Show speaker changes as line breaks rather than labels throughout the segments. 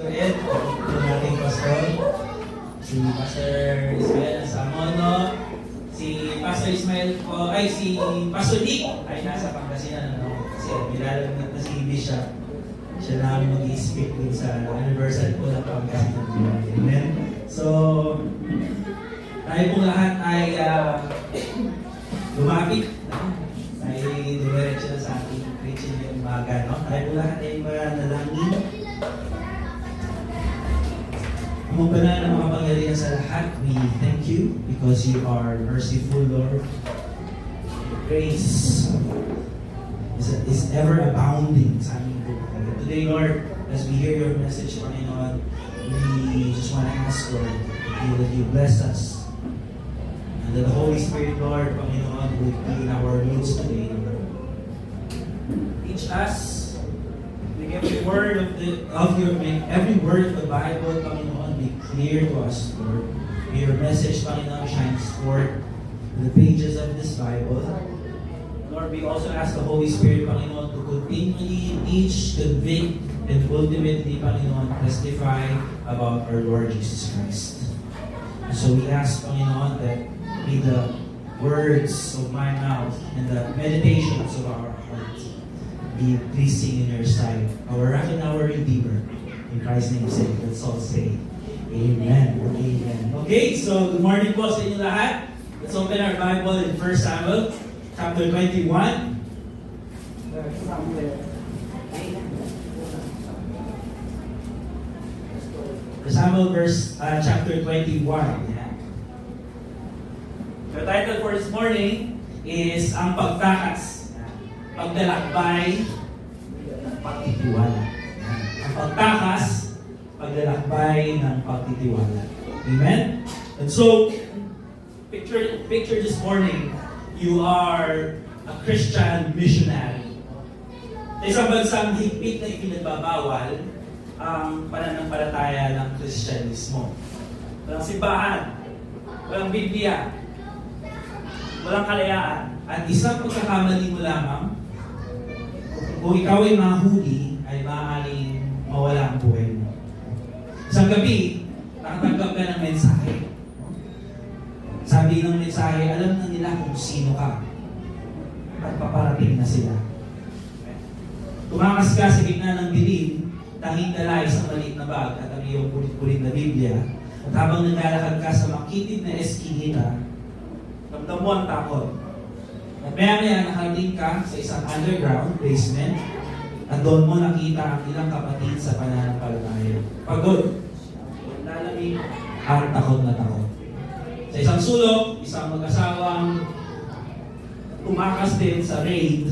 Ed, ito nating pastor, si Pastor Ismael Samono, si Pastor Ismael po, ay si Pastor Dick ay nasa Pangasinan, ano? Kasi nilalamit na si Bishop. Siya namin mag-i-speak din sa anniversary po ng Pangasinan. Amen? So, tayo pong lahat ay lumapit, ay dumiretso na sa ating preaching ngayong umaga, no? Tayo pong lahat ay manalangin. Ang banal na makapangyarihan sa lahat, we thank you because you are merciful, Lord. Your grace is ever abounding sa aming buhay. Today, Lord, as we hear your message, Panginoon, we just want to ask, Lord, that you bless us. And that the Holy Spirit, Lord, Panginoon, would be in our midst today. Teach us. Every word every word of the Bible, Panginoon, be clear to us, Lord. May your message, Panginoon, shines forth in the pages of this Bible. Lord, we also ask the Holy Spirit, Panginoon, to continually teach, convict, and ultimately, Panginoon, testify about our Lord Jesus Christ. And so we ask, Panginoon, that may the words of my mouth and the meditations of our hearts be pleasing in your sight, our rock and our Redeemer. In Christ's name, say, let's all say, Amen. Amen. Okay, so good morning po sa inyo lahat. Let's open our Bible in 1 Samuel, chapter 21. 1 Samuel, chapter 21. Yeah. The title for this morning is Ang Pagtakas. Paglalakbay ng pagtitiwala. Ang pagtakas, paglalakbay ng pagtitiwala. Amen? And so, picture this morning, you are a Christian missionary. Sa isang bansang higpit na ipinagbabawal ang pananampalataya ng Kristyanismo. Walang simbahan, walang Biblia, walang kalayaan, at isang pagkakamali mo lamang, kung ikaw ay mahuli, ay maaaring mawala ang buhay mo. Isang gabi, nakatanggap ka ng mensahe. Sabi ng mensahe, alam na nila kung sino ka. At paparating na sila. Tumakas ka sa gitna ng dilim, tanging dala isang maliit na bag at ang iyong kulit-kulit na Biblia. At habang naglalakad ka sa makitid na eskinita, ramdam mo ang takot. At maya-maya nakarating ka sa isang underground basement at doon mo nakita ang ilang kapatid sa pananampalataya. Pagod, lalamig, at takot na takot. Sa isang sulok, isang mag-asawang tumakas din sa raid.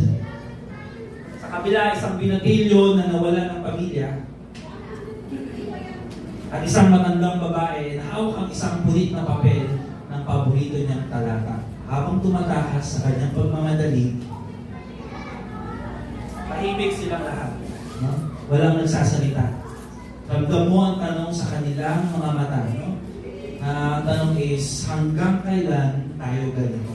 Sa kabila, isang binatilyo na nawalan ng pamilya. At isang matandang babae na hawak ang isang pulit na papel ng paborito niyang talata. Habang tumatakas sa kanyang pagmamadali, tahimik silang lahat. No? Walang nagsasalita. Ramdam mo ang tanong sa kanilang mga mata. No? Ang tanong is, hanggang kailan tayo ganito?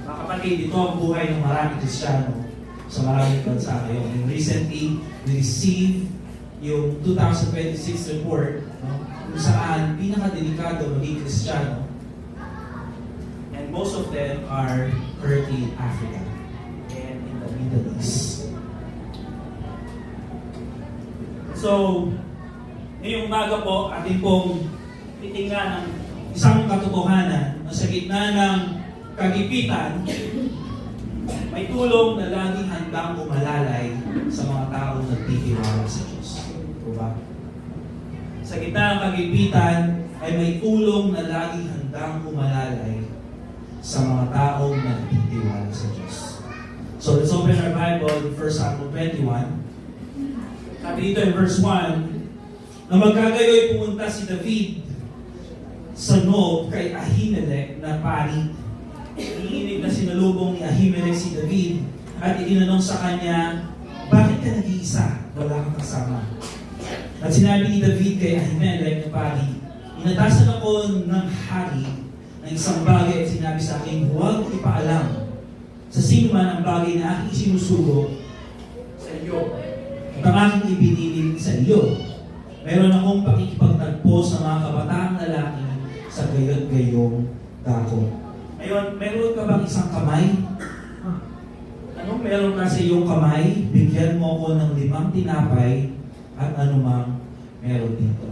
Mga kapatid, ito ang buhay ng maraming Kristiyano sa maraming bansa ngayon. And recently, we received yung 2026 report, no? Kung saan pinakadelikado maging Kristiyano, and most of them are currently in Africa and in the Middle East. So, ngayong umaga po, ating pong titingnan ng isang katotohanan na sa gitna ng kagipitan, may tulong na laging handang umalalay sa mga taong nagtitiwala sa Diyos. Diba? Sa gitna ng kagipitan ay may tulong na laging handang umalalay sa mga taong nagtitiwala sa Diyos. So let's open our Bible in 1 Samuel 21. Sabi dito in verse 1, na magkagayoy pumunta si David sa Nob kay Ahimelech na pari. Iinig na sinalubong ni Ahimelech si David at itinanong sa kanya, bakit ka nag-iisa? Wala kang kasama. At sinabi ni David kay Ahimelech na pari, inatasan ako ng hari ng isang bagay at sinabi sa akin, huwag ipaalam sa sino man ang bagay na aking sinusugo sa iyo. at ang aking ibinilin sa iyo. Meron akong pakikipagtagpo sa mga kabataang lalaki sa gayon-gayong dako. Ngayon, meron ka bang isang kamay? Anong meron ka sa iyong kamay? Bigyan mo ko ng 5 tinapay at anumang meron dito.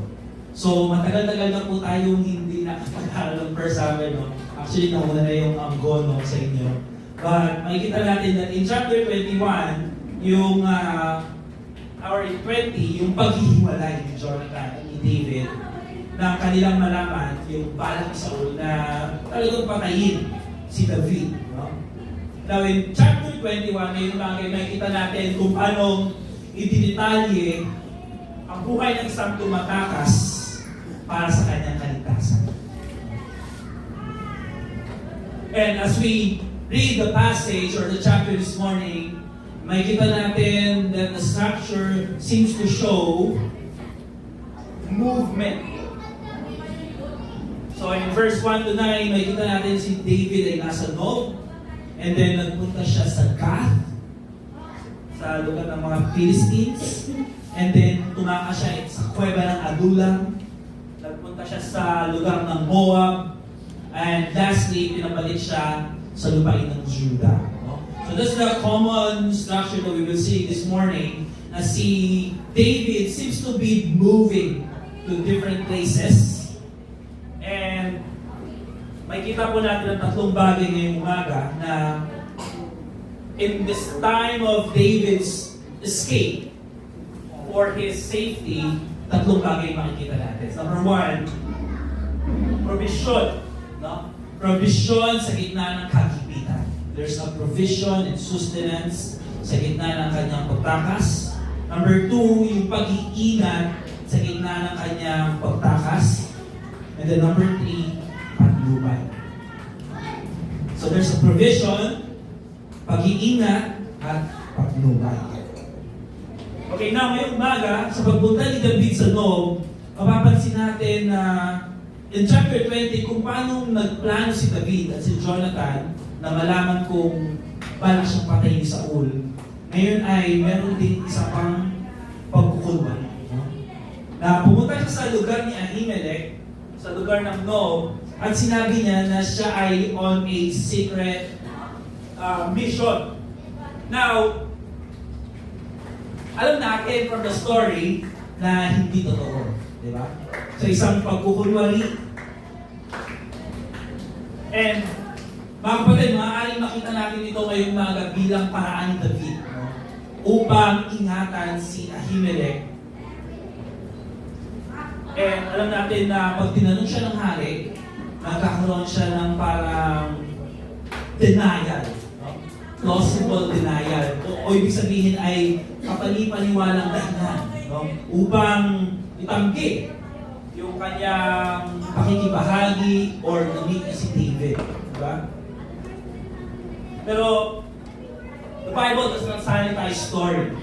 So, matagal-tagal na po tayong hindi nakapag-aral ng First Samuel, no? Actually, nauna na yung gono sa inyo. But, makikita natin that in chapter 21, yung or in 20, yung paghihiwalay ni Jonathan at ni David, na kanilang malaman yung balak ni Saul na talagang patayin si David. No? Now, in chapter 21, ngayong bagay, makikita natin kung anong idinitalye ang buhay ng isang tumatakas para sa kanyang kaligtasan. And as we read the passage or the chapter this morning, makikita natin that the structure seems to show movement. So in verse 1 to 9, makikita natin si David ay nasa Nob, and then nagpunta siya sa Gath, sa lugar ng mga Philistines, and then tumakas siya sa kuweba ng Adulam, nagpunta siya sa lugar ng Moab, and lastly, pinabalik siya sa lupain ng Judah. So that's the common structure that we will see this morning, na si David seems to be moving to different places. And makikita po natin ang 3 bagay ngayong umaga na in this time of David's escape for his safety, 3 bagay makikita natin. Number 1, provision. No? Provision sa gitna ng kagipitan. There's a provision and sustenance sa gitna ng kanyang pagtakas. Number 2, yung pag-iingat sa gitna ng kanyang pagtakas. And then number 3, patnubay. So there's a provision, pag-iingat, at patnubay. Okay, now ngayong umaga, sa pagpunta ni David sa Nob, mapapansin natin na in chapter 20, kung paano nagplano si David at si Jonathan na malaman kung balak siyang patayin ni Saul. Ngayon ay meron din isa pang pagkukulman. Na pumunta siya sa lugar ni Ahimelech, sa lugar ng Nob, at sinabi niya na siya ay on a secret mission. Now, alam natin from the story na hindi totoo. Di ba? So isang pagkukulwari. And mga kapatid, maaaring makita natin ito ngayong umaga bilang paraan ni David, no? Upang ingatan si Ahimelech. And alam natin na pag tinanong siya ng hari, nagkakaroon siya ng parang denial, no? Plausible denial. O ibig sabihin ay kapani-paniwalang dahilan, no? Upang itanggi yung kanyang pakikibahagi or namit na si David. Diba? Pero the Bible does not sanitize story.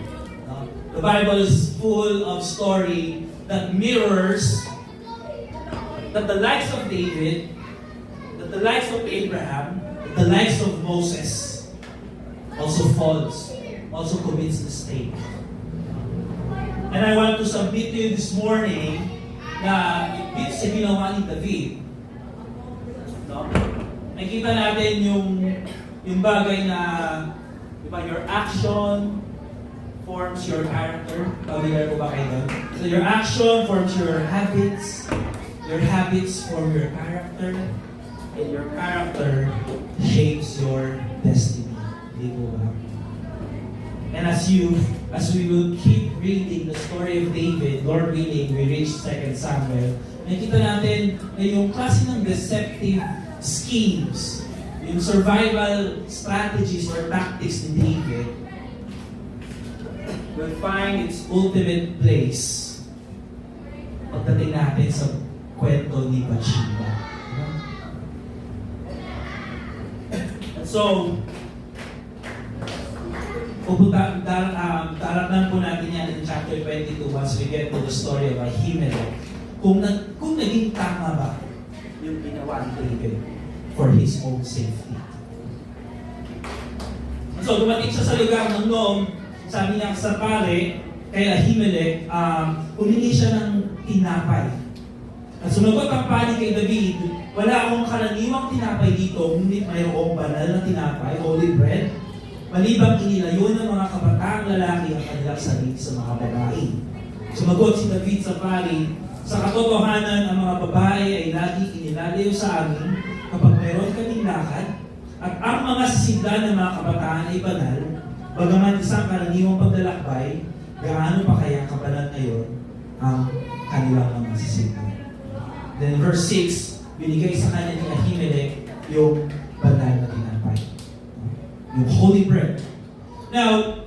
No? The Bible is full of story that mirrors that the likes of David, that the likes of Abraham, that the likes of Moses also falls, also commits mistake. And I want to submit to you this morning na dito sa ginawa ni David, no? Nakita natin yung bagay na, di ba, your action forms your character. Familiar ko ba kayo doon? So your action forms your habits form your character, and your character shapes your destiny. Di ba? And as we will keep reading the story of David, Lord willing, we reach 2 Samuel, nakita natin na yung klase ng deceptive schemes, yung survival strategies or tactics ni David, will find its ultimate place pagdating natin sa kwento ni Bathsheba. And so, daratnan po natin yan in chapter 22 once we get to the story of Ahimelech. Kung naging tama ba yung ginawa ni David for his own safety. So dumating siya sa lugar ng Nob, sabi niya sa pare, kay Ahimelech, humingi siya ng tinapay. At sumagot ang pari kay David, wala akong karaniwang tinapay dito, ngunit mayroong banal na tinapay, holy bread, malibang inilayo ng mga kabataang lalaki ang kanilang sarili sa mga babae. Sumagot si David sa pari, sa katotohanan, ang mga babae ay lagi inilalayo sa amin kapag mayroon kaming lakad, at ang mga sisigla ng mga kabataan ay banal, bagaman isang karaniwang paglalakbay, gaano pa kaya kabanal ngayon ang kanilang mga sisigla. Then verse 6, binigay sa kanya ni Ahimelech yung banal na tinapay. Yung holy bread. Now,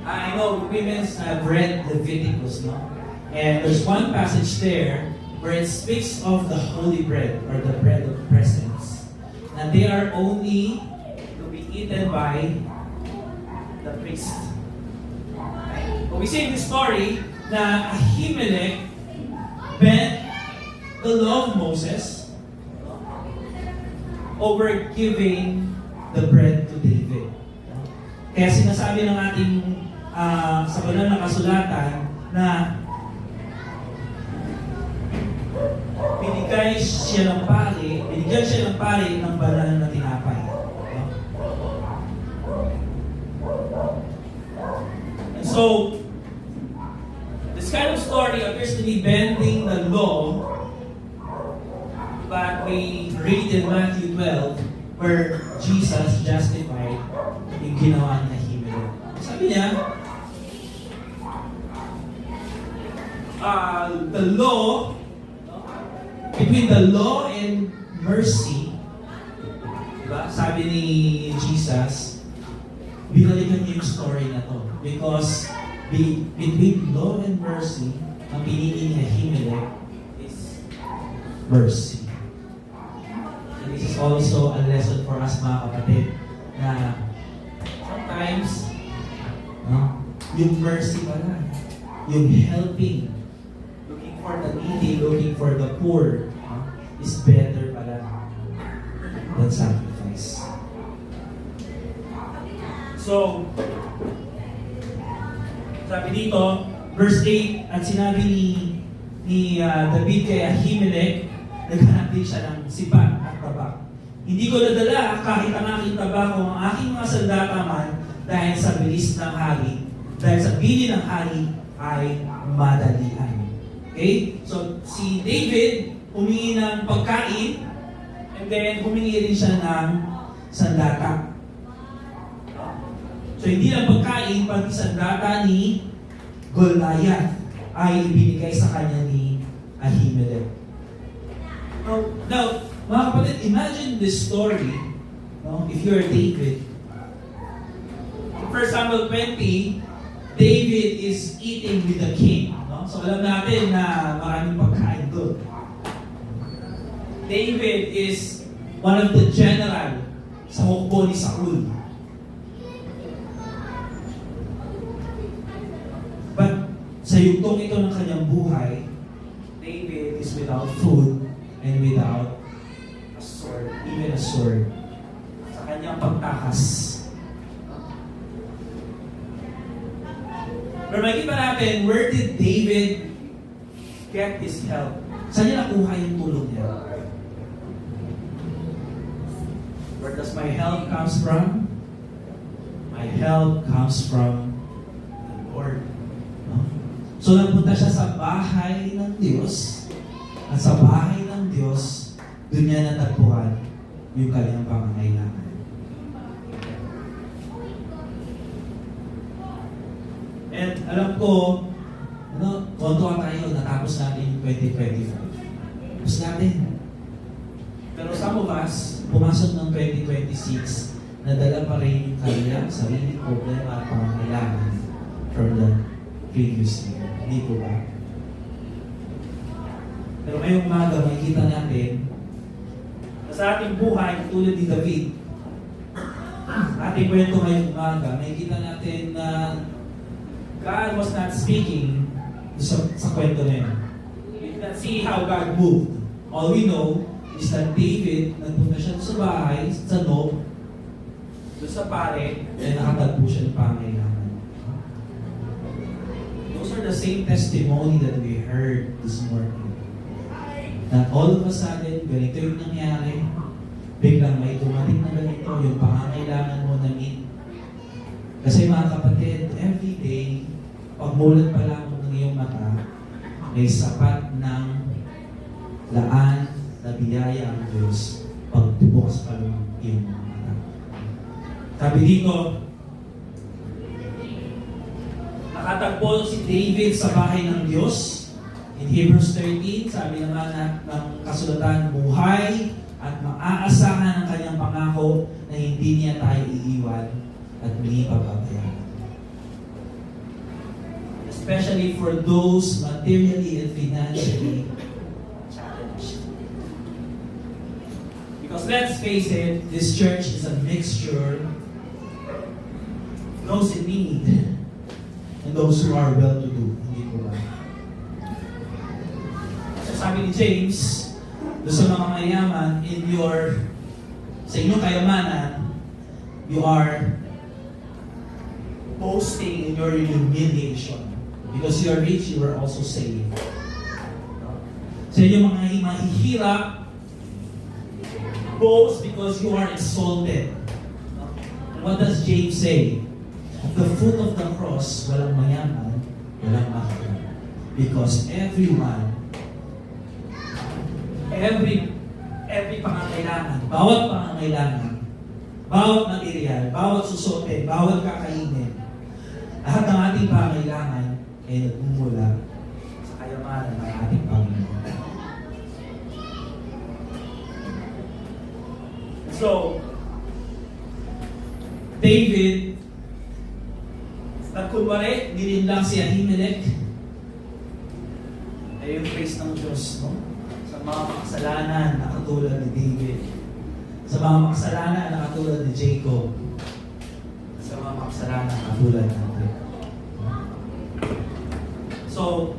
I know women have read Leviticus, no? And there's one passage there where it speaks of the holy bread or the bread of presence. And they are only to be eaten by the priest. But we see in this story na Ahimelech bent the law of Moses over giving the bread to David. Kaya sinasabi ng ating sa banal na kasulatan na binigyan siya ng pari ng banal na tinapay. And so, this kind of story appears to be bending the law, but we read in Matthew 12 where Jesus justified yung ginawa ni Ahimelech. Sabi niya, the law, between the law and mercy, diba? Sabi ni Jesus, binalikan niyo yung story na to. Because between law and mercy, ang pinili ni Ahimelech is mercy. And this is also a lesson for us, mga kapatid, na sometimes, yung mercy pala, yung helping, looking for the needy, looking for the poor, is better pala than sacrifice. So, sabi dito, verse 8, at sinabi ni David kay Ahimelech, naghanap din siya ng sipa at tabak. Hindi ko nadala kahit ang aking tabako, ang aking mga sandata man, dahil sa bilis ng hari, dahil sa bili ng hari ay madalian. Okay? So, si David humingi ng pagkain, and then humingi rin siya ng sandata. So, hindi lang pagkain, pati sandata ni Goliath ay ibinigay sa kanya ni Ahimelech. Now, mga kapatid, imagine this story, no? If you're David. In 1 Samuel 20, David is eating with the king. No? So alam natin na maraming pagkain doon. David is one of the general sa hukbo ni Saul. But sa yugtong ito ng kanyang buhay, David is without food and without a sword, even a sword. Sa kanyang pagtakas. Pero makikita natin, where did David get his help? Saan niya nakuha yung tulong niya? Where does my help comes from? My help comes from the Lord. No? So nagpunta siya sa bahay ng Diyos, at sa bahay ng Diyos, doon niya natagpuan yung kanyang pangangailangan. And alam ko, kontuan tayo, natapos natin yung 2025. Tapos natin. Pero some of us, pumasok ng 2026, nadala pa rin yung kanilang sarili problema at pangangailangan from the previous year. Hindi po ba? Pero ngayong umaga, makikita natin na sa ating buhay, tulad ni David, ating kwento ngayong umaga, makikita natin na God was not speaking sa kwento na yun. We did not see how God moved. All we know is that David, nagpunta siya sa bahay, sa Nob, doon sa pare, and nakatagpo siya ng pangailangan. share the same testimony that we heard this morning. That all of a sudden, ganito yung nangyari. Biglang may dumating na ganito, yung pangangailangan mo na meet. Kasi mga kapatid, every day, pagmulat pa lang ng iyong mata, may sapat ng laan na biyaya ang Diyos pagbubukas pa lang iyong mata. Sabi dito, nakatagpo si David sa bahay ng Diyos. In Hebrews 13, sabi naman ng kasulatan, buhay at maaasahan ang kanyang pangako na hindi niya tayo iiwan at hindi pababayaan. Especially for those materially and financially challenged. Because let's face it, this church is a mixture of those in need and those who are well-to-do. Hindi po ba? So sabi ni James, doon sa mga mayaman, sa inyong kayamanan, you are boasting in your humiliation. Because you are rich, you are also saved. Sa inyong mga mahihirap, boast because you are exalted. And what does James say? At the foot of the cross, walang mayaman, walang mahirap. Because everyone, every pangangailangan, bawat material, bawat susuotin, bawat kakainin, lahat ng ating pangangailangan ay nagmumula sa kayamanan ng ating Panginoon. So, David, nagkunwari, nilin lang si Ahimelech, ay yung praise ng Diyos, no? Sa mga makasalanan na katulad ni David, sa mga makasalanan na katulad ni Jacob, sa mga makasalanan na katulad natin. So,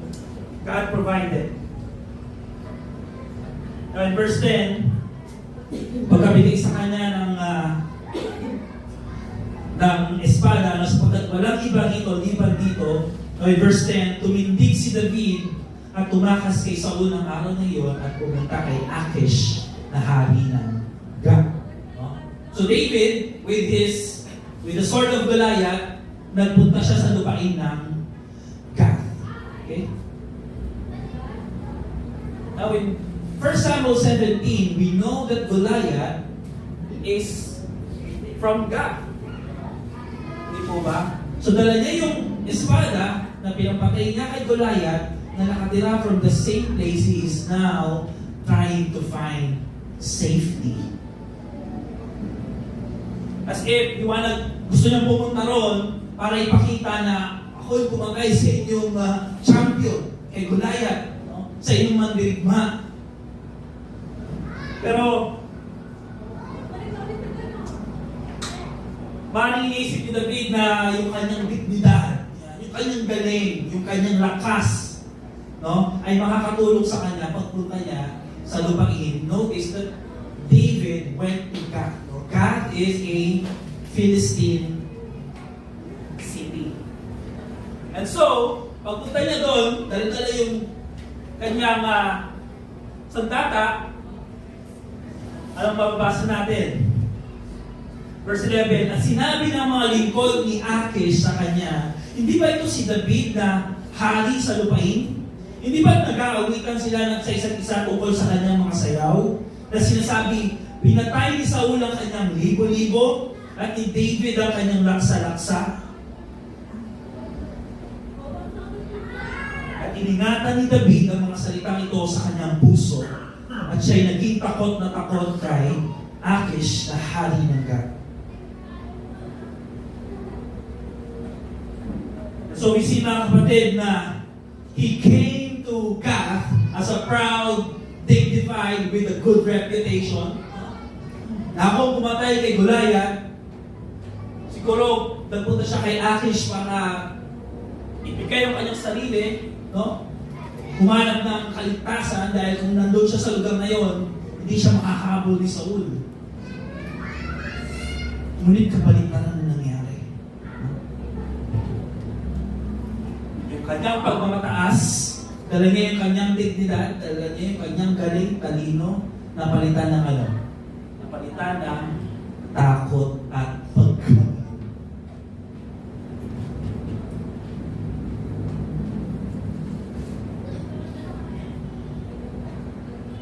God provided. Now in verse 10, pagkabigay sa kanya ng espada, na sapagkat walang iba dito, liban dito. Now in verse 10, tumindig si David at tumakas kay Saul ng araw na iyon at pumunta kay Achish na hari ng Gath. No? So David, with the sword of Goliath, nagpunta siya sa lupain ng Gath. Okay? Now in 1 Samuel 17, we know that Goliath is from Gath. Hindi po ba? So dala niya yung espada na pinampatay niya kay Goliath na nakatira from the same place he is now trying to find safety. As if gusto niyang pumunta ron para ipakita na ako'y pumatay sa inyong champion kay Goliath, no? Sa inyong mandirigma. Pero maaaring iniisip ni David na yung kanyang dignidad, yung kanyang galing, yung kanyang lakas, no, ay makakatulong sa kanya pagpunta niya sa lupain. Notice that David went to Gath. Gath is a Philistine city. And so, pagpunta niya doon, dala-dala yung kanyang sandata. Anong mababasa natin? Verse 11, at sinabi ng mga lingkod ni Achish sa kanya, hindi ba ito si David na hari sa lupain? Hindi ba nag-aawitan sila sa isa't isa tungkol sa kanyang mga sayaw? Na sinasabi, pinatay ni Saul ang kanyang libo-libo at ni David ang kanyang laksa-laksa. At iningatan ni David ang mga salitang ito sa kanyang puso at siya'y naging takot na takot kay Achish na hari ng Gath. So we see mga kapatid na he came to Gath as a proud, dignified, with a good reputation. Na kung pumatay kay Goliath, siguro nagpunta siya kay Achish para ibigay ang kanyang sarili, no? Humanap ng kaligtasan dahil kung nandun siya sa lugar na yon, hindi siya makahabol ni Saul. Ngunit kabaliktaran na nangyari. Yung kanyang pagmamataas, dala niya yung kanyang dignidad, dala niya yung kanyang galing, talino, napalitan ng ano? Napalitan ng takot at pagkakamali.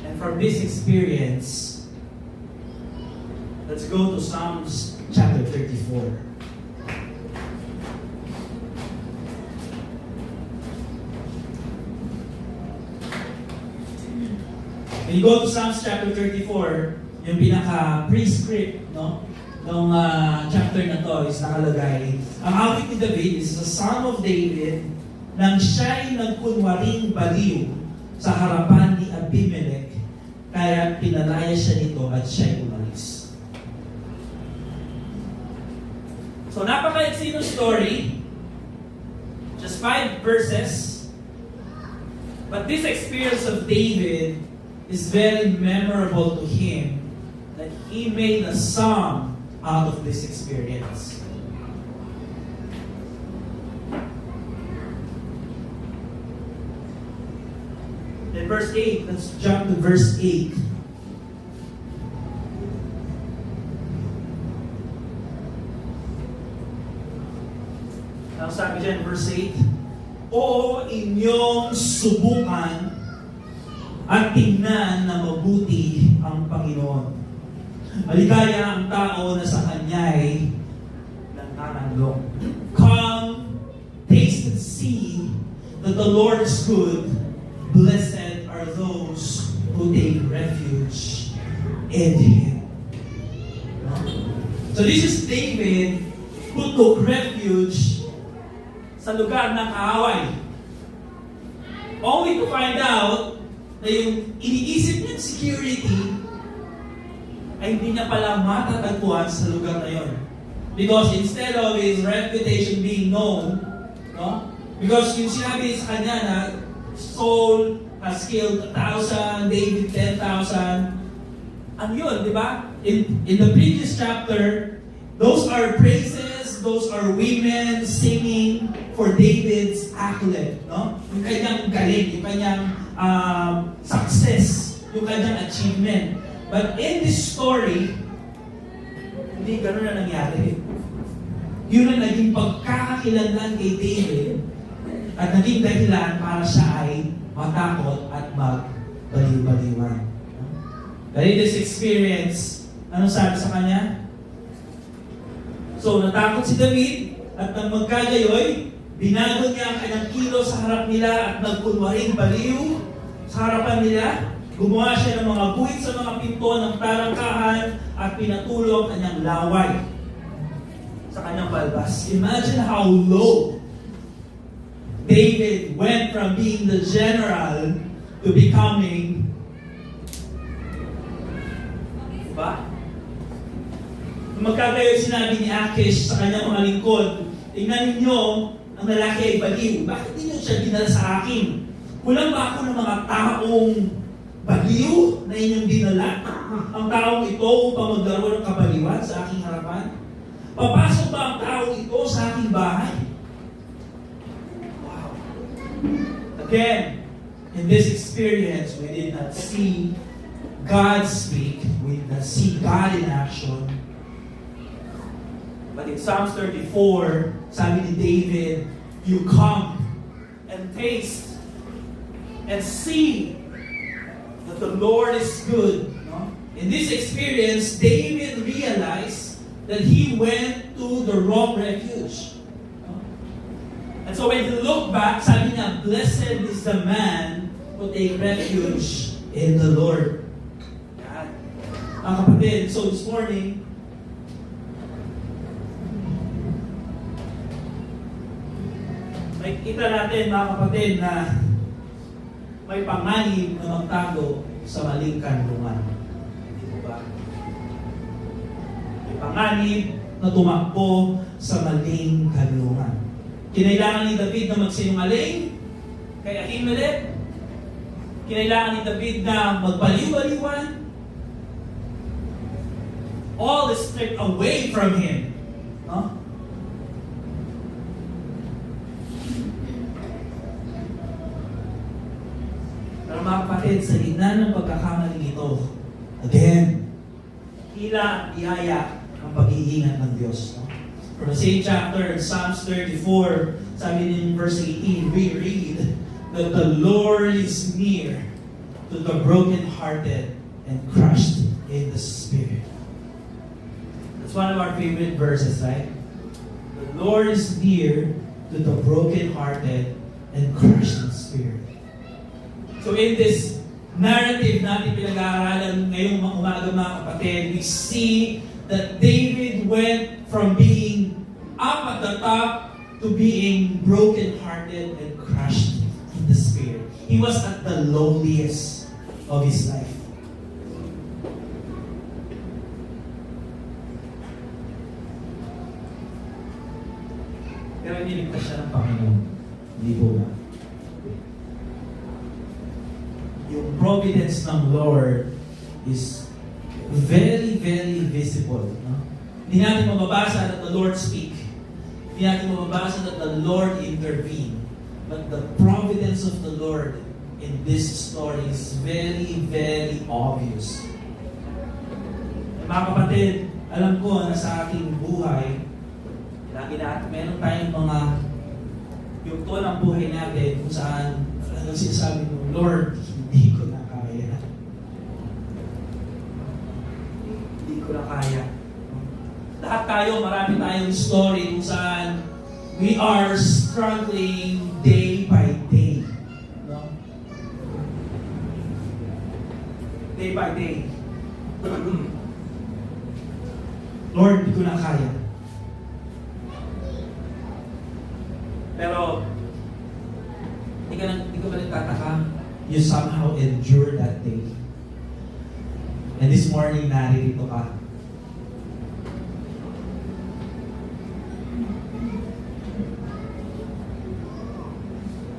And from this experience, let's go to Psalms chapter 34. When you go to Psalms chapter 34, yung pinaka-prescript, no? Nung chapter na to is nakalagay, ang awit ni David is a Psalm of David nang siya'y nagkunwaring baliw sa harapan ni Abimelech, kaya pinalaya siya nito at siya'y umalis. So napaka-iksi ng story, just 5 verses, but this experience of David is very memorable to him that he made a song out of this experience. In verse 8, let's jump to verse 8. Ang sabi dyan, verse 8, "O inyong subukan at tingnan na mabuti ang Panginoon. Maligaya ang tao na sa Kanya'y nangangalong. Come, taste and see that the Lord is good. Blessed are those who take refuge in Him." So this is David who took refuge sa lugar ng kaaway. Only to find out na yung iniisip niyang security ay hindi niya pala matatagpuan sa lugar na yon. Because instead of his reputation being known, no? Because yung sinabi sa kanya na Saul has killed 1,000, David 10,000, ano yun, di ba? In the previous chapter, those are praises, those are women singing for David's accolade, no? Yung kanyang galing, yung kanyang success, yung kanyang achievement. But in this story, hindi ganun na nangyari. Yun ang naging pagkakakilanlan kay David at naging dahilan para siya ay matakot at magbaliw-baliwan. But in this experience, anong sabi sa kanya? So, natakot si David at nang magkagayoy, binago niya ang kanyang kilo sa harap nila at nagkunwaring baliw sa harapan nila. Gumawa siya ng mga guhit sa mga pinto ng tarangkahan at pinatulo ang kanyang laway sa kanyang balbas. Imagine how low David went from being the general to becoming, diba? Magkagayoy sinabi ni Akish sa kanyang mga lingkod, tingnan ninyo, ang lalaki ay baliw. Bakit ninyo siya dinala sa akin? Kulang ba ako ng mga taong baliw na inyong dinala? Ang taong ito upang magdaro ng kabaliwan sa aking harapan? Papasok ba ang taong ito sa aking bahay? Wow. Again, in this experience, we did not see God speak. We did not see God in action. But in Psalms 34, sabi ni David, you come and taste and see that the Lord is good. No? In this experience, David realized that he went to the wrong refuge. No? And so when he looked back, sabi niya, blessed is the man who take refuge in the Lord. Yan. Mga kapatid, so this morning, makikita natin mga kapatid na may panganib na magtago sa maling kanlungan. Di ba? May panganib na tumakbo sa maling kanlungan. Kinailangan ni David na magsinungaling kay Ahimelech. Kinailangan ni David na magbaliw-baliwan. All is stripped away from him. No? kapatid, sa gitna ng pagkakamali ito, again, tila at biyaya ang pag-iingat ng Diyos. No? From the same chapter, Psalms 34, sabi din in verse 18, we read that the Lord is near to the brokenhearted and crushed in the spirit. That's one of our favorite verses, right? The Lord is near to the brokenhearted and crushed in spirit. So in this narrative natin pinag-aaralan ngayong umaga mga kapatid, we see that David went from being up at the top to being broken-hearted and crushed in the spirit. He was at the lowliest of his life. Pero niligtas siya ng Panginoon. Hindi po ba? Yung providence ng Lord is very, very visible. No? Hindi natin mababasa that the Lord speak. Hindi natin mababasa that the Lord intervene. But the providence of the Lord in this story is very, very obvious. Mga kapatid, alam ko na sa ating buhay, lagi natin, meron tayong mga yung tuwa ng buhay natin kung saan ano sinasabi mo, Lord, hindi ko na kaya. Hindi ko na kaya. Lahat tayo, marami tayong story kung saan we are struggling day by day. No? Day by day. Lord, hindi ko na kaya. Pero, hindi ka ba nagtataka? You somehow endure that day. And this morning, naririto ka.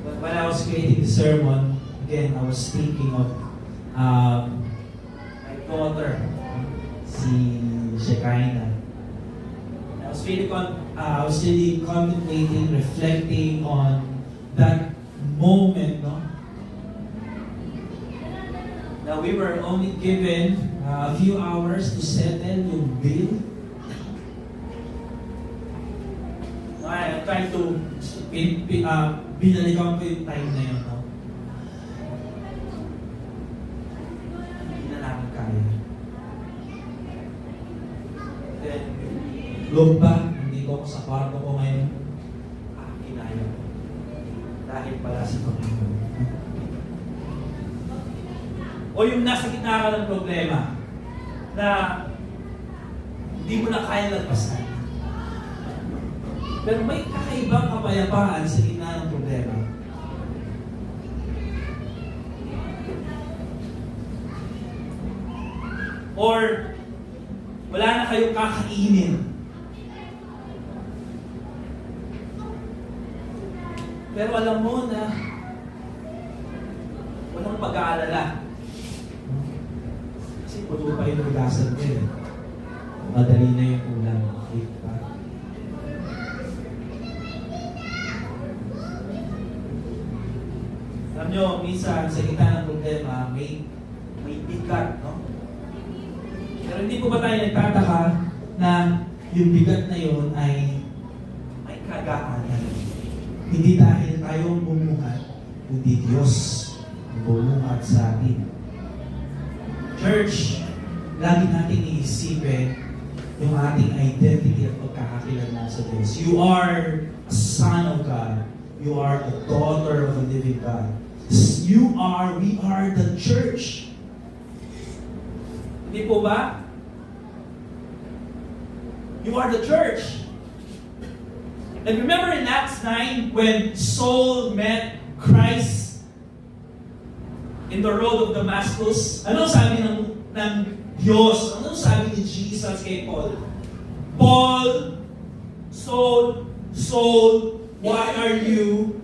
But when I was creating the sermon, again, I was thinking of my daughter, si Shekinah. I was really contemplating, reflecting on that moment, no? Now we were only given a few hours to settle yung bill. I tried to binalikan ko yung time na yun, no? Hindi na namin kaya. Then, look back, nandito ako sa kwarto ko ngayon, kinaya ko. Dahil pala sa Panginoon. O yung nasa gitna ka ng problema na hindi mo na kaya lagpasan. Pero may kakaibang kapayapaan sa gitna ng problema. Or wala na kayong kakainin. Pero alam mo na walang pag-aalala. Kasi puto pa yung ugasan ko eh. Madali na yung ulam. Diba? Alam nyo, minsan sa gitna ng problema, may bigat, no? Pero hindi po ba tayo nagtataka na yung bigat na yun ay may kagaanan? Hindi dahil tayo ang bumuhat, kundi Diyos ang bumuhat sa atin. Church, lagi natin iisipin yung ating identity at pagkakakilala sa Diyos. You are a son of God. You are a daughter of a living God. We are the church. Hindi po ba? You are the church. And remember in Acts 9 when Saul met Christ in the road of Damascus? Ano sabi ng Diyos? Ano sabi ni Jesus kay Paul? Paul, Saul, why are you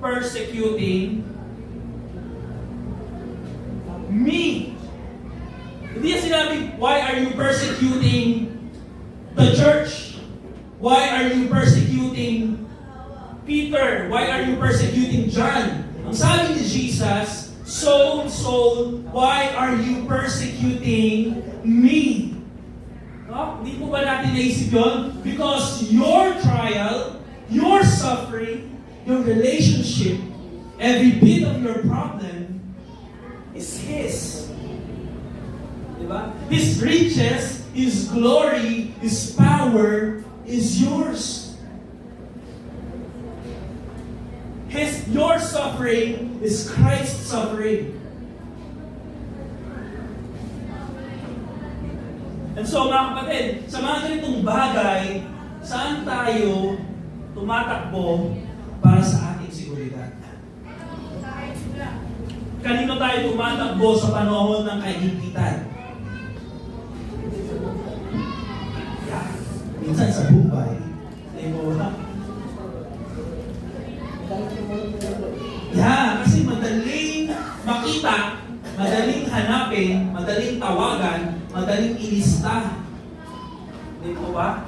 persecuting me? Hindi niya sinabi, why are you persecuting the church? Why are you persecuting Peter? Why are you persecuting John? Ang sabi ni Jesus, Saul, Saul, why are you persecuting me? No? Hindi po ba natin naisip yun? Because your trial, your suffering, your relationship, every bit of your problem is His. Diba? His riches, His glory, His power is yours. Your suffering is Christ's suffering. And so mga kapatid, sa mga ganitong bagay, saan tayo tumatakbo para sa ating seguridad? Kanino tayo tumatakbo sa panahon ng kahigitan? Yeah. Minsan sa Mumbai, kasi madaling makita, madaling hanapin, madaling tawagan, madaling ilista. Hindi po ba?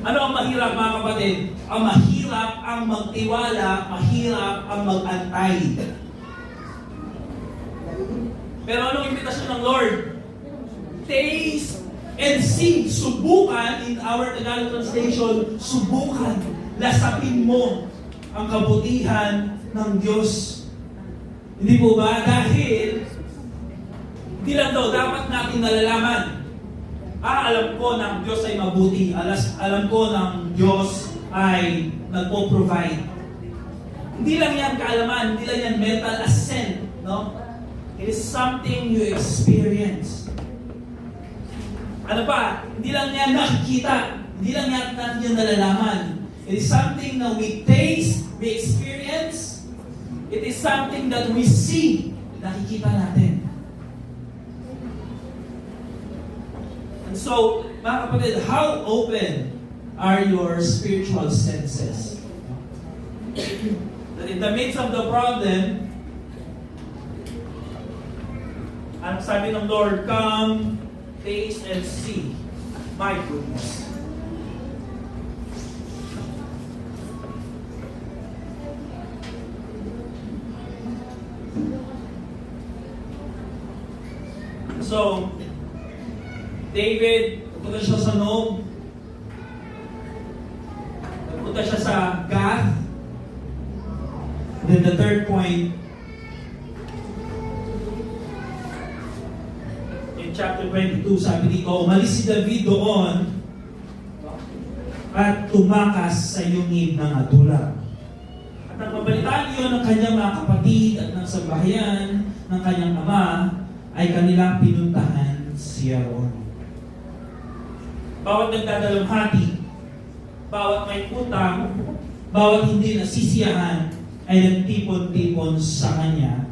Ano ang mahirap mga kapatid? Ang mahirap ang magtiwala, mahirap ang mag-antay. Pero anong imbitasyon ng Lord? Taste and see. Subukan, in our Tagalog translation, subukan. Lasapin mo ang kabutihan ng Diyos. Hindi po ba? Dahil, hindi lang daw dapat natin nalalaman. Alam ko ng Diyos ay mabuti. Alam ko ng Diyos ay nagpo-provide. Hindi lang yan kaalaman, hindi lang yan mental assent. No? It is something you experience. Ano pa? Hindi lang yan nakikita. Hindi lang natin yan nalalaman. It is something that we taste, we experience. It is something that we see. Nakikita natin. And so, mga kapatid, how open are your spiritual senses? That in the midst of the problem, ang sabi ng Lord, come, taste and see my goodness. So, David, nagpunta siya sa Nob. Nagpunta siya sa Gath. Then the third point, in chapter 22, sabi dito, umalis si David doon at tumakas sa yungib ng Adulam. At ang mabalitaan iyon ng kanyang mga kapatid at ng sambahayan ng kanyang ama ay kanilang pinuntahan siya roon. Bawat nagdadalamhati, bawat may utang, bawat hindi nasisiyahan, ay nagtipon-tipon sa kanya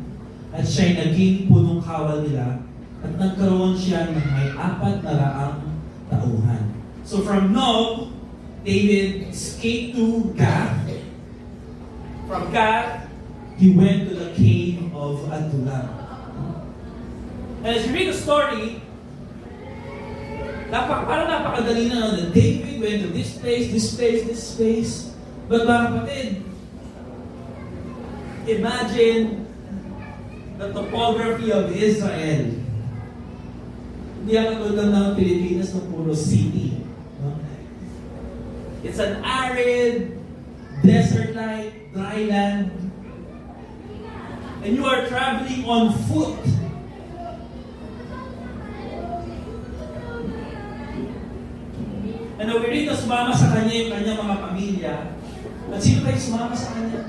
at siya'y naging punong kawal nila at nagkaroon siya ng may 400 tauhan. So from Nob, David escaped to Gath. From Gath, he went to the cave of Adullam. And as you read the story, parang napakadali na that David went to this place, this place, this place. But mga kapatid, imagine the topography of Israel. Hindi ang katulad ng Pilipinas na puro city. No? It's an arid, desert-like, dry land. And you are traveling on foot. And we read na sumama sa kanya yung kanyang mga pamilya. At sino kayo sumama sa kanya?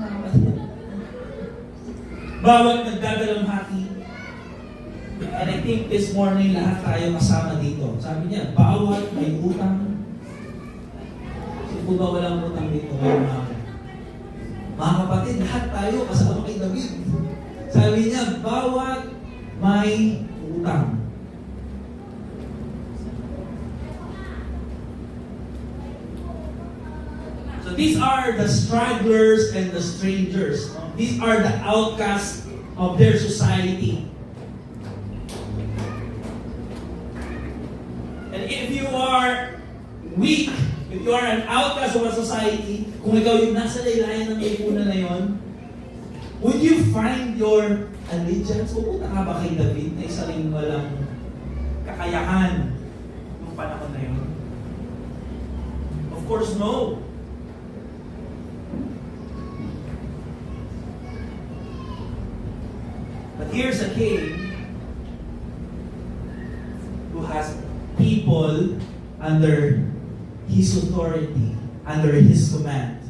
Bawat nagdadalamhati. And I think this morning lahat tayo kasama dito. Sabi niya, bawat may utang. Sino po ba walang utang dito? Mga kapatid, lahat tayo kasama kay David. Sabi niya, bawat may utang. So these are the stragglers and the strangers. These are the outcasts of their society. And if you are weak, if you are an outcast of a society, kung ikaw yung nasa laylayan ng lipunan na yon, Would you find your allegiance? Pupunta ka ba kay David na isa rin walang kakayahan nung panahon na yun? Of course, no. But here's a king who has people under his authority, under his command.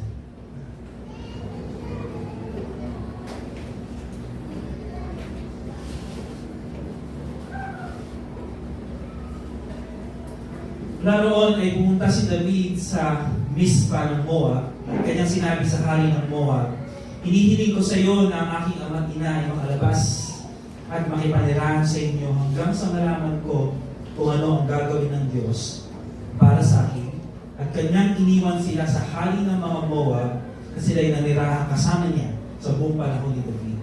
Naroon ay pumunta si David sa Mispa ng Moab. At kanyang sinabi sa hari ng Moab, hinihiling ko sa iyo na ang aking ama't ina ay makalabas at makipanirahan sa inyo hanggang sa malaman ko kung ano ang gagawin ng Diyos para sa akin. At kanyang iniwan sila sa hari ng mga Moab na sila'y nanirahan kasama niya sa buong panahon ni David.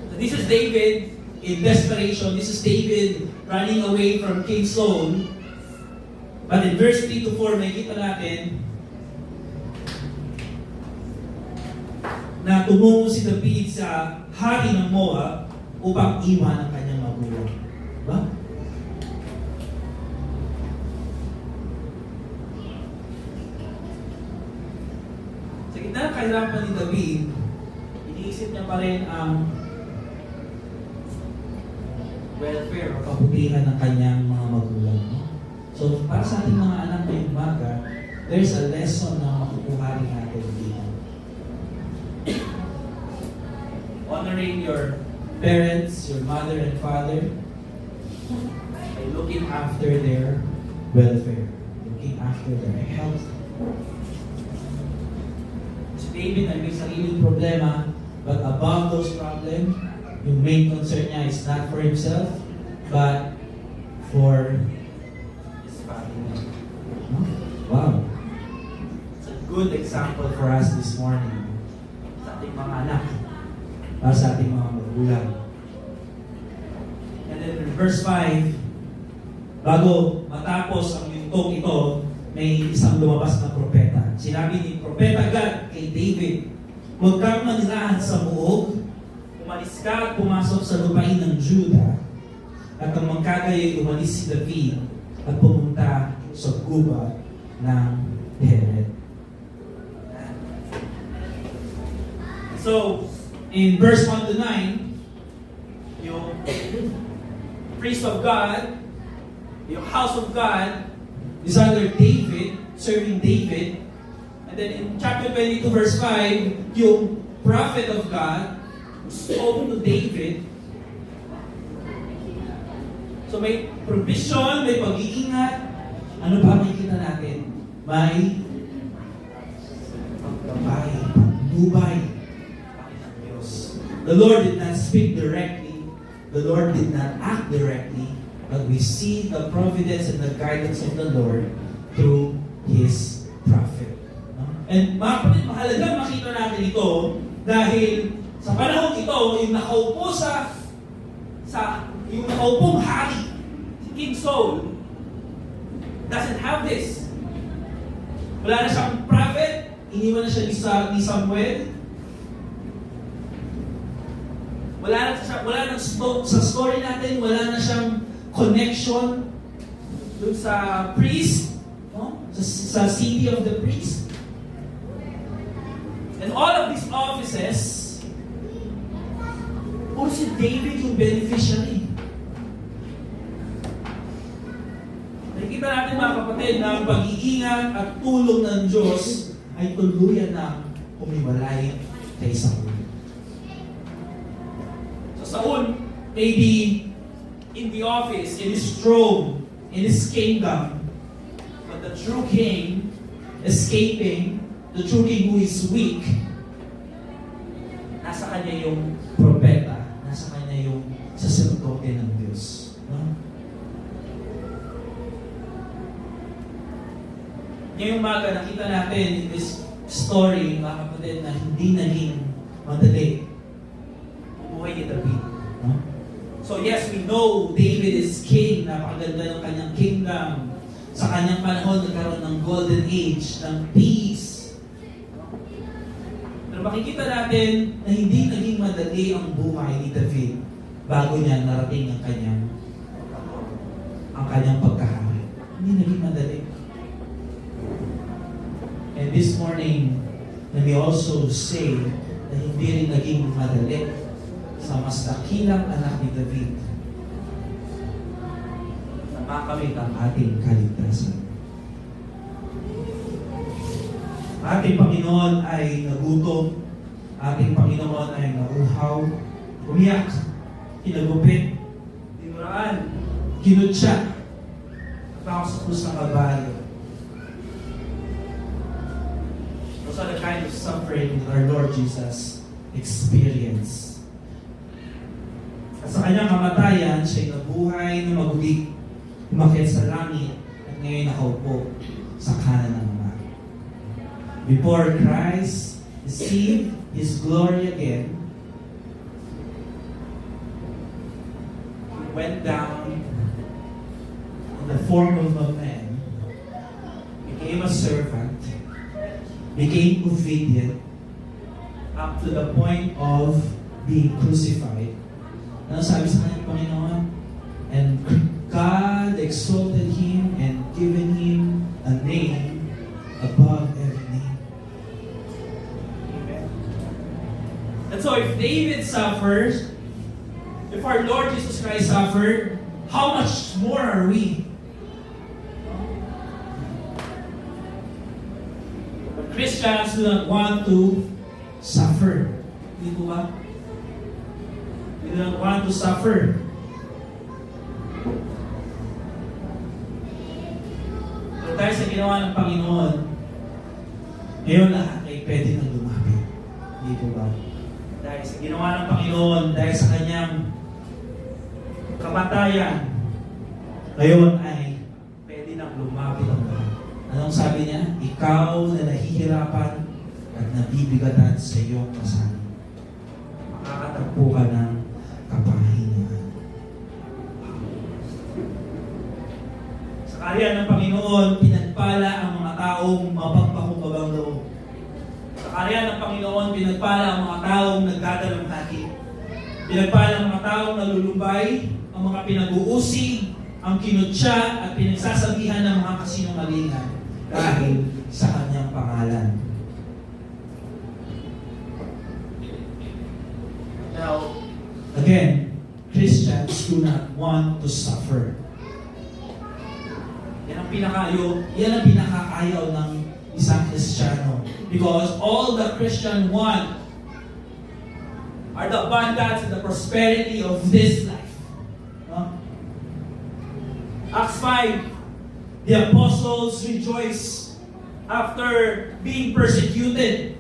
So this is David in desperation. This is David running away from King Saul. But in verse 3 to 4, makikita natin na tumungo si David sa hari ng Moab upang iwan ang kanyang magulang. Diba? Sa gitna ng kahirapan ni David, iniisip niya pa rin ang welfare o kabutihan ng kanyang mga magulang. So, para sa ating mga anak ngayong umaga, there's a lesson na makukuha rin natin dito. Honoring your parents, your mother and father, by looking after their welfare, looking after their health. Si David ay may sariling problema, but above those problems, yung main concern niya is not for himself, but for wow. It's a good example for us this morning sa ating mga anak, para sa ating mga magulang. And then in verse 5, bago matapos ang yugtong ito, may isang lumabas na propeta. Sinabi ni Propeta Gad kay David, huwag kang manirahan sa muog, umalis ka at pumasok sa lupain ng Juda, at ang magkagayoy umalis si David at pumunta sa gubat ng Heret. So, in verse 1 to 9, yung priest of God, yung house of God, is under David, serving David. And then in chapter 22, verse 5, yung prophet of God spoke to David. So may provision, may pag-iingat. Ano ba makikita natin? May pagkabay, pagdubay ng Diyos. The Lord did not speak directly. The Lord did not act directly. But we see the providence and the guidance of the Lord through His prophet. And mga kapatid, mahalaga makita natin ito dahil sa panahon ito, yung nakaupo yung nakaupong hari, si King Saul, doesn't have this. Wala na siyang prophet, iniwan na siya ni Samuel. Sa story natin, wala na siyang connection dun sa priest, no? sa city of the priest. And all of these offices, puro si David yung beneficiary. Nakikita natin mga kapatid na ang pag-iingat at tulong ng Diyos ay tuluyan na humiwalay kay Saul. So Saul may be in the office, in his throne, in his kingdom, but the true king escaping, the true king who is weak, nasa kanya yung propeta, nasa kanya yung saserdote ng Diyos. No? Ngayong umaga, nakita natin in this story, mga kapatid, na hindi naging madali buhay ni David. No? So yes, we know David is king, napakaganda ng kanyang kingdom. Sa kanyang panahon, nagkaroon ng golden age, ng peace. Pero Pero makikita natin na hindi naging madali ang buhay ni David bago niya narating ang kanyang pagkahari. Hindi naging madali. And this morning, let me also say na hindi rin naging madali sa mas dakilang anak ni David na makamit ang ating kaligtasan. Ating Panginoon ay nagutom, ating Panginoon ay nauhaw, umiyak, kinagupit, dinuraan, kinutya, at ako sa krus ng Kalbaryo. Those are the kind of suffering that our Lord Jesus experienced. At sa kanyang kamatayan, siya'y nabuhay na maguli, umakyat sa langit, at ngayon nakaupo sa kanan ng Ama. Before Christ received His glory again, He went down in the form of a man, became a servant, became obedient, up to the point of being crucified. Ano sabi sa kanyang Panginoon? And God exalted Him and given Him a name above every name. And so if David suffers, if our Lord Jesus Christ suffered, how much more are we? But Christians do not want to suffer. Hindi po ba? We do not want to suffer. Pero dahil sa ginawa ng Panginoon, ngayon lahat ay pwede nang lumapit. Hindi po ba? Dahil sa ginawa ng Panginoon, dahil sa kanyang kamatayan, ngayon ay pwede nang lumapit ang lahat. Anong sabi niya? Ikaw na nahihirapan at nabibigatan sa iyong pasanin, makakatagpo ka ng kapahingahan. Sa kaharian ng Panginoon, pinagpala ang mga taong mapagpakumbabang loob. Sa kaharian ng Panginoon, pinagpala ang mga taong nagdadalamhati. Pinagpala ang mga taong nalulumbay, ang mga pinag-uusig, ang kinutya at pinagsasabihan ng mga kasinungalingan dahil sa kanyang pangalan. Now, again, Christians do not want to suffer. Yan ang pinakaayaw ng isang Kristiyano. Because all the Christian want are the abundance and the prosperity of this life. No? Acts 5, the apostles rejoice after being persecuted.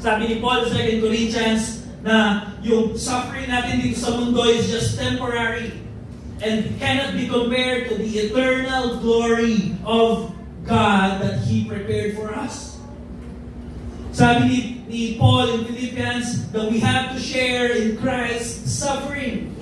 Sabi ni Paul sa 2 Corinthians na yung suffering natin dito sa mundo is just temporary and cannot be compared to the eternal glory of God that He prepared for us. Sabi ni Paul in Philippians that we have to share in Christ's suffering.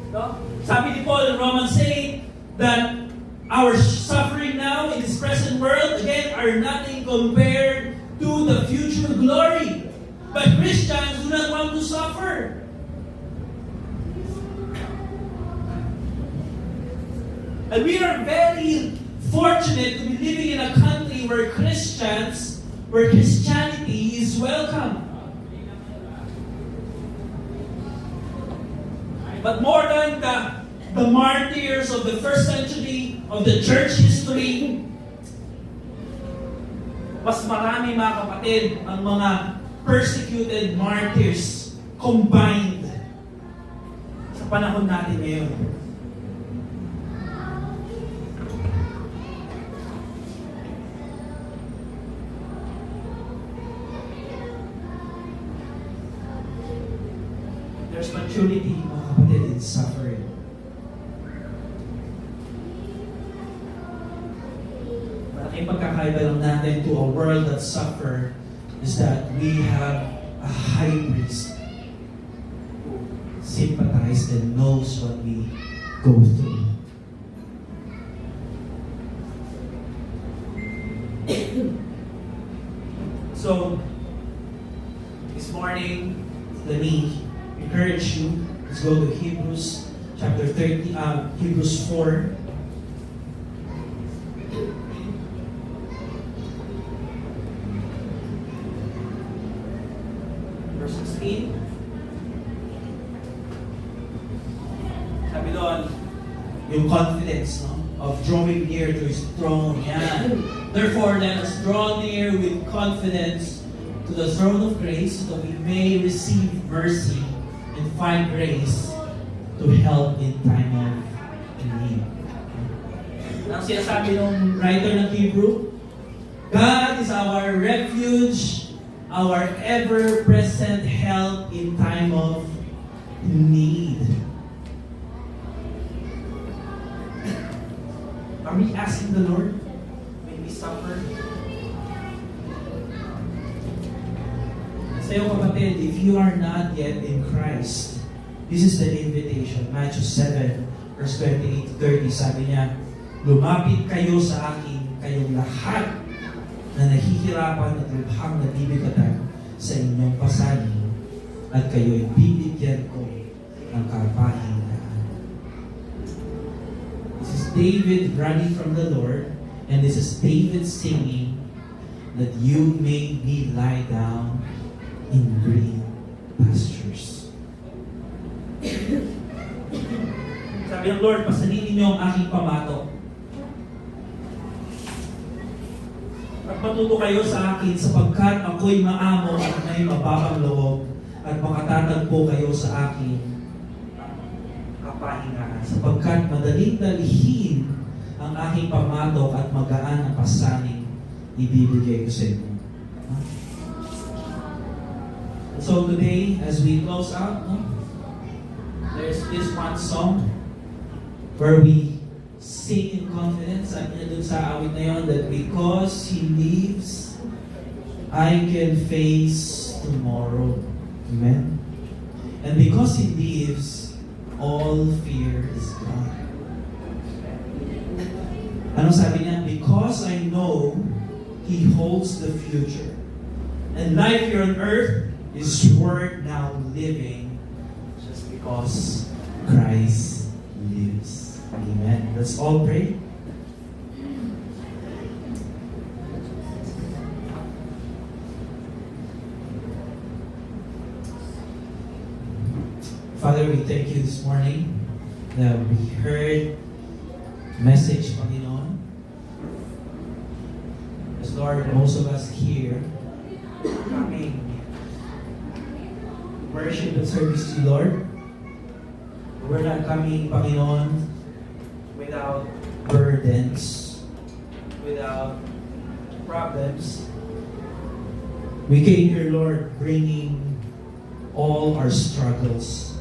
No? Sabi ni Paul in Romans 8 that our suffering now in this present world, again, are nothing compared to the future glory. But Christians do not want to suffer. And we are very fortunate to be living in a country where Christianity is welcome. But more than the martyrs of the first century of the church history, mas marami mga kapatid ang mga persecuted martyrs combined sa panahon natin ngayon. There's maturity, mga kapatid, in suffering. Malaking pagkakaiba lang natin to a world that suffer is that we have a high priest who sympathizes and knows what we go through. So So, this morning, let me encourage you. Let's go to Hebrews chapter 4. Verse 16. Sabi doon, yung confidence, no, of drawing near to His throne. Yan. Therefore, let us draw near with confidence to the throne of grace so that we may receive mercy and find grace to help in time of need. Ang sinasabi ng writer ng Hebrew, God is our refuge, our ever-present help in time of need. Are we asking the Lord when we suffer? Sa'yo kapatid, if you are not yet in Christ, this is the invitation. Matthew 7, verse 28-30, sabi niya, lumapit kayo sa akin, kayong lahat na nahihirapan at lubhang nabibigatan sa inyong pasanin, at kayo'y bibigyan ko ng kapahingaan. This is David running from the Lord, and this is David singing that you made me lie down in green pastures. Sabi ng Lord, pasalinin niyo ang aking pamato. At matuto kayo sa akin sapagkat ako'y maamo at may mababang loob at makatatagpo kayo sa akin kapahingaan. Sapagkat madaling dalhin ang aking pamato at magaan ang pasaning ibibigay ko sa inyo. So today, as we close out, there's this one song where we sing in confidence. Sabi niya dun sa awit na yun, that because He lives, I can face tomorrow. Amen? And because He lives, all fear is gone. Ano sabi niya? Because I know He holds the future. And life here on earth is worth now living just because Christ lives. Amen. Let's all pray. Father, we thank you this morning that we heard message, Panginoon. As Lord, most of us here coming worship and service to you, Lord. We're not coming, Panginoon, without burdens, without problems. We came here, Lord, bringing all our struggles.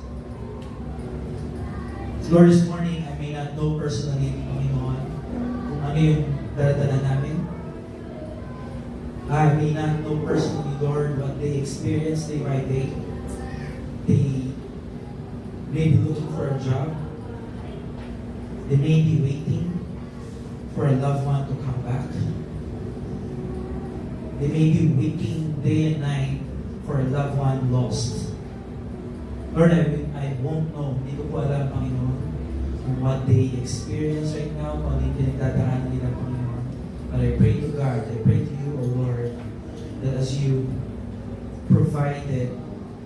Lord, this morning, I may not know personally, Panginoon, kung ano yung daradala namin. I may not know personally, Lord, what they experience day by day. They may be looking for a job. They may be waiting for a loved one to come back. They may be weeping day and night for a loved one lost. Lord, I won't know. Hindi ko po alam, Panginoon, kung what they experience right now, kung ano yung pinagdadaanan nila, Panginoon. But I pray to God, I pray to you, O Lord, that as you provided,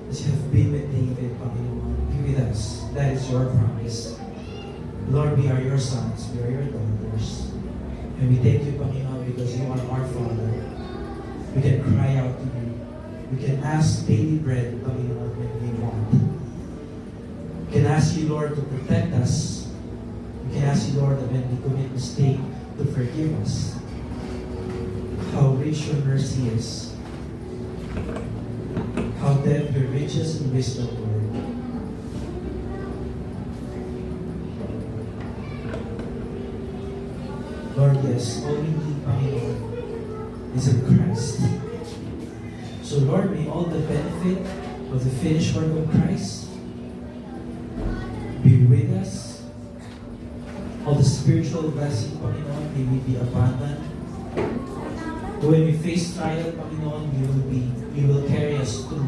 as you have been with David, Panginoon, be with us. That is your promise. Lord, we are your sons, we are your daughters. And we thank you, Panginoon, because you are our Father. We can cry out to you. We can ask daily bread, Panginoon, when we want. We can ask you, Lord, to protect us. We can ask you, Lord, that when we commit mistake, to forgive us. How rich your mercy is. How depth your riches and wisdom, Lord. Lord, yes, all we need, Panginoon, is in Christ. So, Lord, may all the benefit of the finished work of Christ be with us. All the spiritual blessing, Panginoon, may we be abundant. When we face trial, Panginoon, you will carry us through.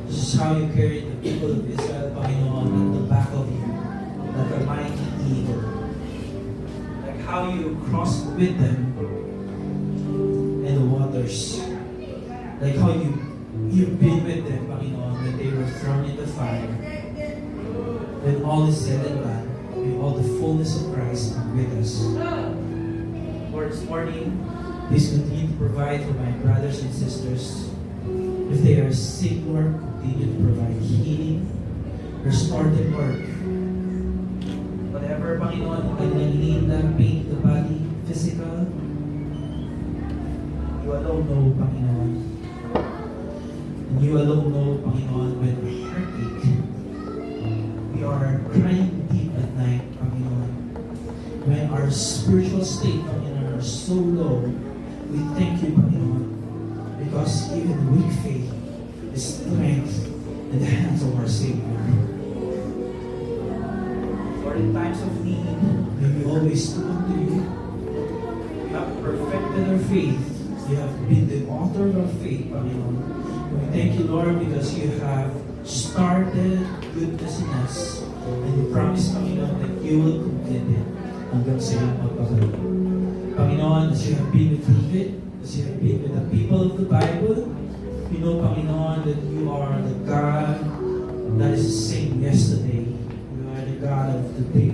This is how you carried the people of Israel, Panginoon, at the back of you, like a mighty eagle. Like how you crossed with them in the waters. Like how you've been with them, Panginoon, when they were thrown in the fire. When all is said and done, with all the fullness of Christ with us. Lord, this morning, please continue to provide for my brothers and sisters. If they are sick, Lord, continue to provide healing, restorative work. Whatever, Panginoon, kanilang linda, pain the body, physical, you alone know, Panginoon. And you alone know, Panginoon, when heartache, we are crying deep at night, Panginoon. When our spiritual state, Panginoon, are so low, we thank you, Panginoon, because even weak faith is strength in the hands of our Savior. Lord, in times of need, may we always look unto you. You have perfected our faith. You have been the author of our faith, Panginoon. We thank you, Lord, because you have started goodness in us. And you promise, Panginoon, that you will complete it hanggang sa iyong pagpabalik. Panginoon, as you have been with David, as you have been with the people of the Bible, we know, Panginoon, that you are the God that is the same yesterday. You are the God of today,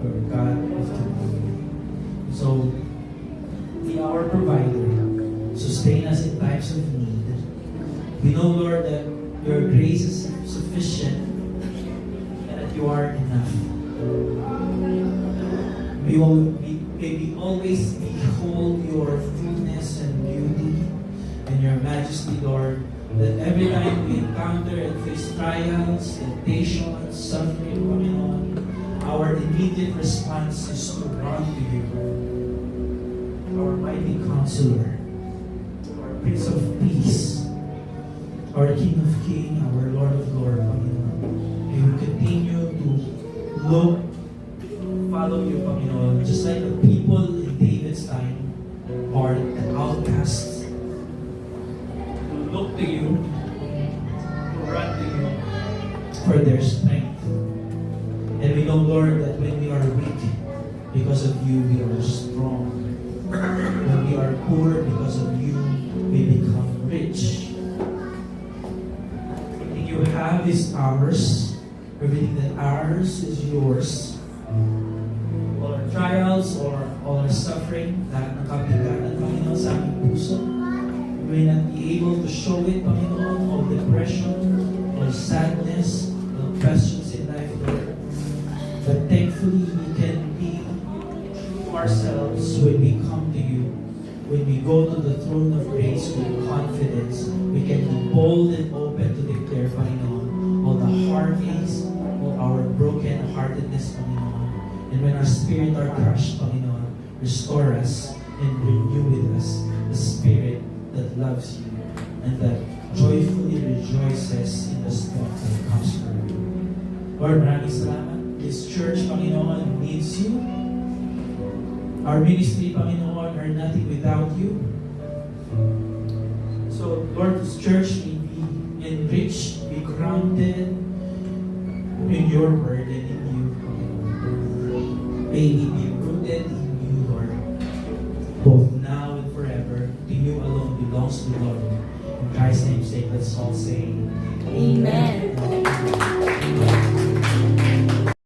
or God of tomorrow. So, be our provider. Sustain us in times of need. We know, Lord, that your grace is sufficient and that you are enough. May we always behold your fullness and beauty and your majesty, Lord, that every time we encounter and face trials, temptations, suffering, Panginoon, our immediate response is to run to you, our mighty counselor, our Prince of Peace, our King of Kings, our Lord of Lords, Panginoon. May we continue to look, follow you, Panginoon, just like the people in David's time are the outcasts. To look to you, to run to you for their strength. And we know, Lord, that when we are weak, because of you, we are strong. When we are poor, because of you, we become rich. Everything you have is ours. Everything that ours is yours. All our trials or all our suffering, lahat ng kabigatan, Panginoon, sa aming puso, we may not be able to show it, Panginoon, all depression, all sadness, all questions in life, Lord. But thankfully, we can be true to ourselves when we come to you. When we go to the throne of grace with confidence, we can be bold and open to declare, Panginoon, all the heartaches, all our broken-heartedness, Panginoon. And when our spirit are crushed, Panginoon, restore us and renew with us the spirit that loves you and that joyfully rejoices in the strength that comes from you. Lord, maraming salamat. This church, Panginoon, needs you. Our ministry, Panginoon, are nothing without you. So, Lord, this church may be enriched, be grounded in your word and in you, Panginoon. May we be rooted in you, Lord, both now and forever. To you alone belongs the glory. In Christ's name's sake, let's all say, Amen.